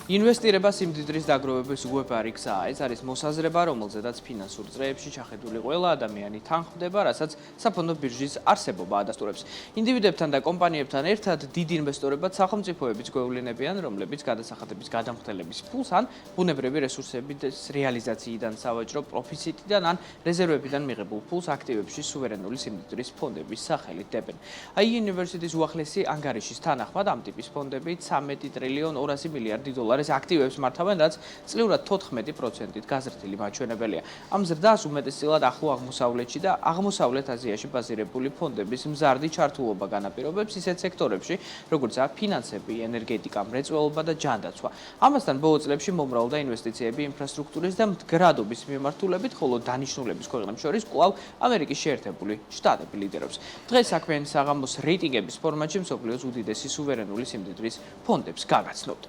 ინვესტირება სიმდიდრის დაგროვების უებარი გზაა. ეს არის მოსაზრება, რომელზედაც ფინანსურ წრეებში ჩახედული ყველა ადამიანი თანხმდება, რასაც საფონდო ბირჟის არსებობა ადასტურებს. ინდივიდებთან და კომპანიებთან ერთად დიდ ინვესტორებად სახელმწიფოებიც გვევლინებიან, რომლებიც გადასახადების გადამხდელების ფულს ან ბუნებრივი რესურსების რეალიზაციიდან, სავაჭრო პროფიტიდან ან რეზერვებიდან მიღებულ ფულს აქტივებში სუვერენული სიმდიდრის ფონდების სახელით დებენ. AI University-ის უახლესი ანგარიშის თანახმად ამ ტიპის ფონდები 13 ტრილიონ 200 მილიარდი დოლარის აქტივებს მართავენ, რაც წლიურად 14%-ით გაზრდილი მაჩვენებელია. ამ ზრდას უმეტესწილად ახლო აღმოსავლეთში და აღმოსავლეთ აზიაში ბაზირებული ფონდების მზარდი ჩართულობა განაპირობებს ისეთ სექტორებში, როგორიცაა ფინანსები, ენერგეტიკა, მრეწველობა და ჯანდაცვა. ამასთან ბოლო წლებში მომრავლდა ინვესტიციები ინფრასტრუქტურის და მდგრადობის მიმართულებით, ხოლო დანიშნულების ქვეყნებს შორის კვლავ ამერიკის შეერთებული შტატები ლიდერობს. დღეს საქმიანი საღამოს რეიტინგების ფორმატში მსოფლიოს უდიდესი სუვერენული სიმდიდრის ფონდებს გაგაცნობთ.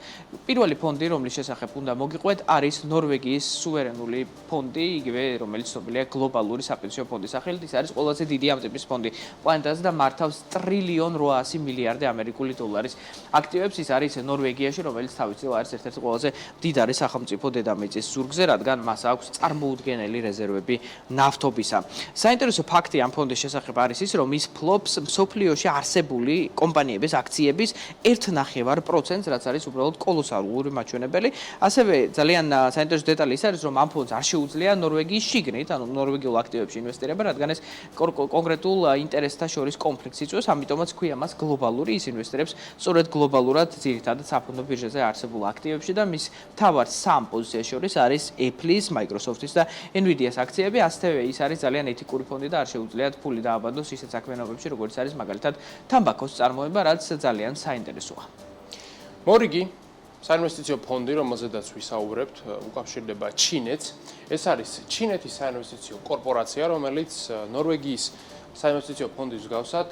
პირველი ფონდი, რომლის შესახებ უნდა მოგიყვეთ, არის ნორვეგიის სუვერენული ფონდი, იგივე რომელიც ცნობილია გლობალური საპენსიო ფონდის სახელით. ის არის ყველაზე დიდი ამ ტიპის ფონდი პლანეტაზე და მართავს ტრილიონ 800 მილიარდი ამერიკული დოლარის აქტივებს. ის არის ნორვეგიაში, რომელიც თავისუფლად არის ერთ-ერთი ყველაზე მდიდარი სახელმწიფო დედამიწის ზურგზე, რადგან მას აქვს წარმოუდგენელი რეზერვები ნავთობისა. საინტერესო ფაქტი ამ ფონდის შესახებ არის ის, რომ ის ფლობს მსოფლიოში არსებული კომპანიების აქციების 1.5%-ს, რაც არის უბრალოდ კოლოსალური მაჩვენებელი. ასევე ძალიან საინტერესო დეტალი ის არის, რომ ამ ფონდს არ შეუძლია ნორვეგიის შიგნით, ანუ ნორვეგიულ აქტივებში ინვესტირება, რადგან ეს კონკრეტულ ინტერესთა შორის კონფლიქტს იწვევს, ამიტომაც ქვია მას გლობალური. ის ინვესტირებს სწორედ გლობალურად, ძირითადად საფონდო ბირჟაზე არსებულ აქტივებში და მის მთავარ 3 პოზიციას შორის არის Apple-ის, Microsoft-ის და Nvidia-ს აქციები. ასევე ის არის ძალიან ეთიკური ფონდი და არ შეუძლიათ ფული დააბადოს ისეთ საქმიანობებში, როგორც არის მაგალითად თამბაქოს წარმოება, რაც ძალიან საინტერესოა. მორიგი საინვესტიციო ფონდი, რომელზედაც ვისაუბრებთ, უკავშირდება ჩინეთს. ეს არის ჩინეთის საინვესტიციო კორპორაცია, რომელიც ნორვეგიის საინვესტიციო ფონდის მსგავსად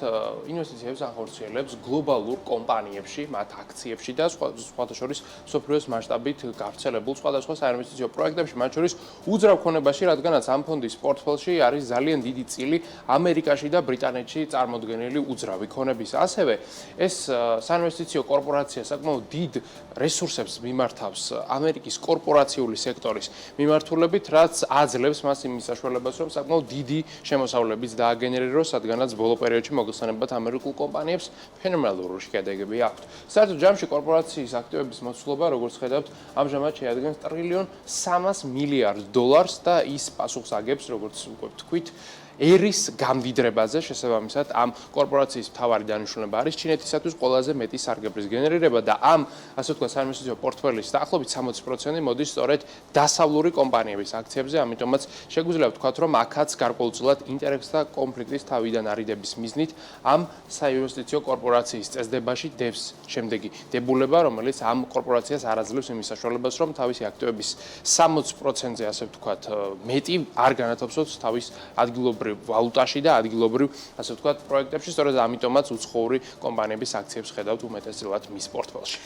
ინვესტიციებს ახორციელებს გლობალურ კომპანიებში, მათ აქციებში და სხვათა შორის მსოფლიოს მასშტაბით გავრცელებულ სხვადასხვა საინვესტიციო პროექტებში, მათ შორის უძრავ ქონებაში, რადგანაც ამ ფონდის პორტფელში არის ძალიან დიდი წილი ამერიკაში და ბრიტანეთში წარმოდგენილი უძრავი ქონების. ასევე ეს საინვესტიციო კორპორაცია საკმაოდ დიდ რესურსებს მიმართავს ამერიკის კორპორაციული სექტორის მიმართულებით, რაც აძლევს მას იმის საშუალებას, რომ საკმაოდ დიდი შემოსავლებიც დააგენერიროს, სადღანაც ბოლო პერიოდში მოგხსენებათ ამერიკულ კომპანიებს ფენომენალური შედეგები აქვთ. საერთოდ ჯამში კორპორაციის აქტივების მოცულობა, როგორც ხედავთ, ამჟამად შეადგენს ტრილიონ 300 მილიარდ დოლარს და ის პასუხს აგებს, როგორც უკვე ვთქვით, ერის გამდიდრებაზე. შესაბამისად, ამ კორპორაციის მთავარი დანიშნულება არის ჩინეთისათვის ყველაზე მეტი სარგებლის გენერირება და ამ, ასე ვთქვათ, საინვესტიციო პორტფელის დაახლოებით 60% მოდის სწორედ დასავლური კომპანიების აქციებზე, ამიტომაც შეგვიძლია ვთქვათ, რომ აქაც გარკვეულწილად ინტერესთა კონფლიქტის თავიდან არიდების მიზნით ამ საინვესტიციო კორპორაციის წესდებაში დევს შემდეგი დებულება, რომელიც ამ კორპორაციას არაძლევს იმის საშუალებას, რომ თავისი აქტივების 60%-ზე, ასე ვთქვათ, მეტი არ განათავსოს თავის ადგილობრივ ვალუტაში და ადგილობრივ, ასე ვთქვათ, პროექტებში, სწორედ ამიტომაც უცხოური კომპანიების აქციებს ხედავთ უმეტესწილად მის პორტფელში.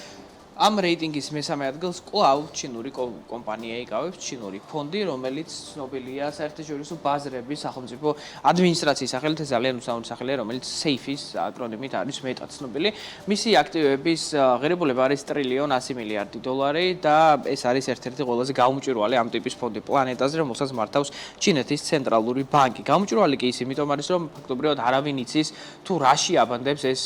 ამ რეიტინგის მესამე ადგილს კვლავ ჩინური კომპანია იკავებს, ჩინური ფონდი, რომელიც ცნობილია საერთაშორისო ბაზრების სახელმწიფო ადმინისტრაციის სახელით, ძალიან უსაუბრო სახელია, რომელიც SAFE-ის აკრონიმით არის მეტად ცნობილი. მისი აქტივების ღირებულება არის ტრილიონ 100 მილიარდი დოლარი და ეს არის ერთ-ერთი ყველაზე გაუმჭვირვალე ამ ტიპის ფონდი პლანეტაზე, რომელსაც მართავს ჩინეთის ცენტრალური ბანკი. გაუმჭვირვალე კი ის იმიტომ არის, რომ ფაქტობრივად არავინ იცის თუ რაში აბანდებს ეს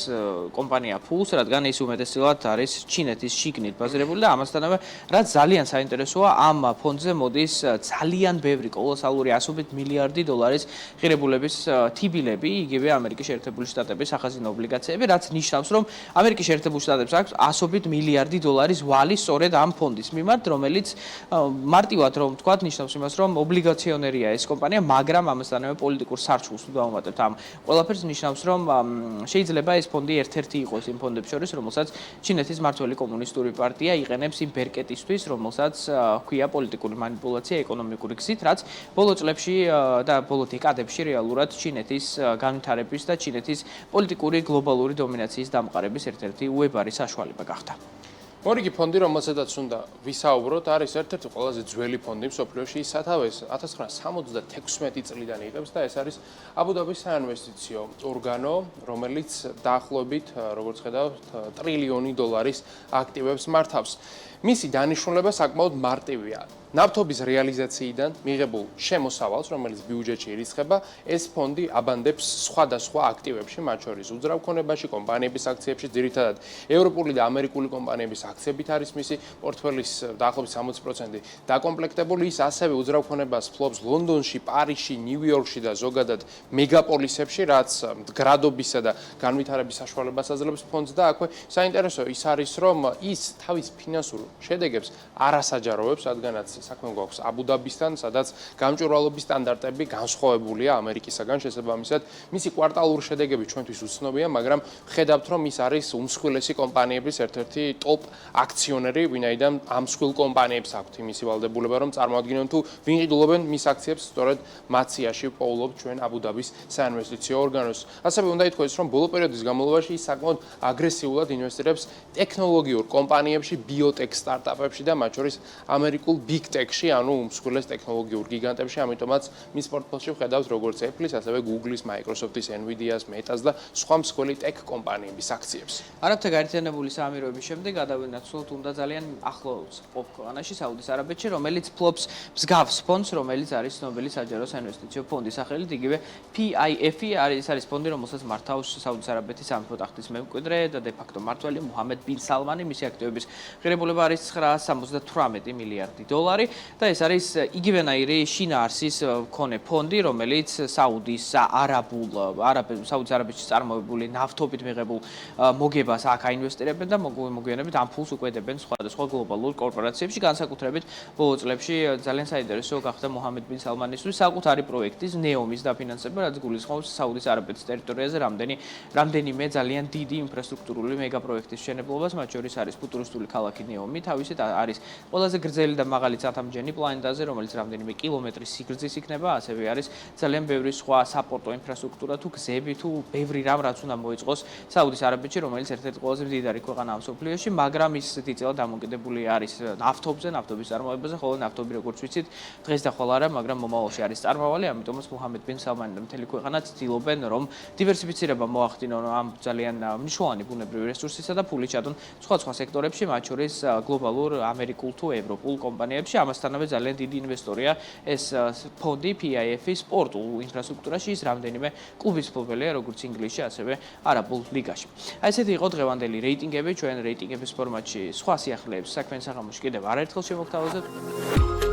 კომპანია ფულს, რადგან ის უმეტესწილად არის ჩინეთის შიგნით ბაზირებული და ამასთანავე რაც ძალიან საინტერესოა, ამ ფონდზე მოდის ძალიან ბევრი კოლოსალური ასობით მილიარდი დოლარის ღირებულების თიბილები, იგივე ამერიკის შეერთებული შტატების სახაზინო ობლიგაციები, რაც ნიშნავს, რომ ამერიკის შეერთებულ შტატებს აქვს ასობით მილიარდი დოლარის ვალი სწორედ ამ ფონდის მიმართ, რომელიც მარტივად რომ ვთქვათ, ნიშნავს იმას, რომ ობლიგაციონერია ეს კომპანია, მაგრამ ამასთანავე პოლიტიკურ სარჩულს დავუმატებთ ამ ყველაფერს, ნიშნავს, რომ შეიძლება ეს ფონდი ერთ-ერთი იყოს იმ ფონდებს შორის, რომელსაც ჩინეთის მმართველი კომუნისტური პარტია იყენებს იმ ბერკეტისთვის, რომელსაც ჰქვია პოლიტიკური манипуляცია ეკონომიკური გზით, რაც ბოლო წლებში და ბოლო დეკადებში რეალურად ჩინეთის განვითარების და ჩინეთის პოლიტიკური გლობალური დომინაციის დამყარების ერთ-ერთი უებარი საშუალება გახდა. მორიგი ფონდი, რომელზედაც უნდა ვისაუბროთ, არის ერთ-ერთი ყველაზე ძველი ფონდი მსოფლიოში. ის სათავეს 1976 წლიდან იღებს და ეს არის აბუ-დაბის საინვესტიციო ორგანო, რომელიც დაახლოებით, როგორც ხედავთ, ტრილიონი დოლარის აქტივებს მართავს. მისი დანიშნულება საკმაოდ მარტივია. ნავთობის რეალიზაციიდან მიღებულ შემოსავალს, რომელიც ბიუჯეტში ირიცხება, ეს ფონდი აბანდებს სხვადასხვა აქტივებში, მათ შორის უძრავქონებაში, კომპანიების აქციებში, ძირითადად ევროპული და ამერიკული კომპანიების აქციებით არის მისი პორტფელის დაახლოებით 60% დაკომპლექტებული. ის ასევე უძრავქონებას ფლობს ლონდონში, პარიზში, ნიუ-იორკში და ზოგადად მეგაპოლისებში, რაც მდგრადობისა და განვითარების საშუალებას აძლევს ფონდს და აქვე საინტერესო ის არის, რომ ის თავის ფინანსურ შედეგებს არასაჯაროვებს, რადგანაც საქმე გვაქვს აბუ-დაბისთან, სადაც გამჭვირვალობის სტანდარტები განსხვავებულია ამერიკისაგან, შესაბამისად, მისი კვარტალური შედეგები ჩვენთვის უცნობია, მაგრამ ხედავთ, რომ ის არის უმსხვილესი კომპანიების ერთ-ერთი ტოპ აქციონერი, ვინაიდან ამ მსხვილ კომპანიებს აქვთ იმისი ვალდებულება, რომ წარმოადგინონ თუ ვინ ყიდულობენ მის აქციებს, სწორედ მათ სიაში პოულობთ ჩვენ აბუ-დაბის საინვესტიციო ორგანოს. ასევე უნდა ითქვას, რომ ბოლო პერიოდის განმავლობაში ის საკმაოდ აგრესიულად ინვესტირებს ტექნოლოგიურ კომპანიებში, ბიოტექ სტარტაპებში და მათ შორის ამერიკულ big tech-ში, ანუ უმსხვილეს ტექნოლოგიურ გიგანტებში, ამიტომაც მის პორტფელში ვხედავთ როგორც Apple-ის, ასევე Google-ის, Microsoft-ის, Nvidia-ს, Meta-ს და სხვა მსხვილი ტექ კომპანიების აქციებს. არაბთა გაერთიანებული საამიროების შემდეგ გადავინაცვლოთ უნდა ძალიან ახლოს ყოფ ქვეყანაში, საუდის არაბეთში, რომელიც ფლობს მსგავს ფონდს, რომელიც არის ცნობილი საჯარო საინვესტიციო ფონდი, სახელით იგივე PIF-ი არის ფონდი, რომელსაც მართავს საუდის არაბეთის სამეფო ტახტის მემკვიდრე და დე-ფაქტო მმართველი მუჰამედ ბინ სალმანი, მისი აქტივების ღირებულება არის 978 მილიარდი დოლარი და ეს არის იგივენაირი შინაარსის მქონე ფონდი, რომელიც საუდის არაბეთში წარმოებული ნავთობით მიღებულ მოგებას აქ აინვესტირებენ და მოგვიანებით ამ ფულს უკვედებენ სხვადასხვა გლობალურ კორპორაციებში, განსაკუთრებით ბოლო წლებში ძალიან საინტერესო გახდა მუჰამედ ბინ სალმანისთვის საკუთარი პროექტის ნეომის დაფინანსება, რაც გულისხმობს საუდის არაბეთის ტერიტორიაზე რამდენიმე ძალიან დიდი ინფრასტრუქტურული მეგაპროექტის მშენებლობას, მათ შორის არის ფუტურისტული ქალაქი ნეომი, თავისით არის ყველაზე გრძელი და მაღალი ცათამბჯენი პლანეტაზე, რომელიც რამდენიმე კილომეტრის სიგრძის იქნება, ასევე არის ძალიან ბევრი სხვა საპორტო ინფრასტრუქტურა თუ გზები თუ ბევრი რამ, რაც უნდა მოიწყოს საუდის არაბეთში, რომელიც ერთ-ერთი ყველაზე მდიდარი ქვეყანაა მსოფლიოში, მაგრამ ის დიდწილად დამოკიდებული არის ნავთობზე, ნავთობის წარმოებაზე, ხოლო ნავთობი, როგორც ვიცით, დღეს და ხვალ არა, მაგრამ მომავალში არის წარმავალი, ამიტომაც მუჰამედ ბინ სალმანი და მთელი ქვეყანა ცდილობენ, რომ დივერსიფიცირება მოახდინონ ამ ძალიან მნიშვნელოვანი ბუნებრივი რესურსისა და ფული ჩადონ სხვადასხვა სექტორებში, მათ შორის გლობალურ ამერიკულ თუ ევროპულ კომპანიებში. ამასთანავე ძალიან დიდი ინვესტორია ეს ფონდი PIF-ი სპორტულ ინფრასტრუქტურაში, ის რამდენიმე კლუბის მფლობელია, როგორც ინგლისში, ასევე არაბულ ლიგაში. აი ესეთი იყო დღევანდელი რეიტინგები, ჩვენ რეიტინგების ფორმატში სხვა სიახლეებს საქმიან საღამოში კიდევ არაერთხელ შევაგთავაზებთ.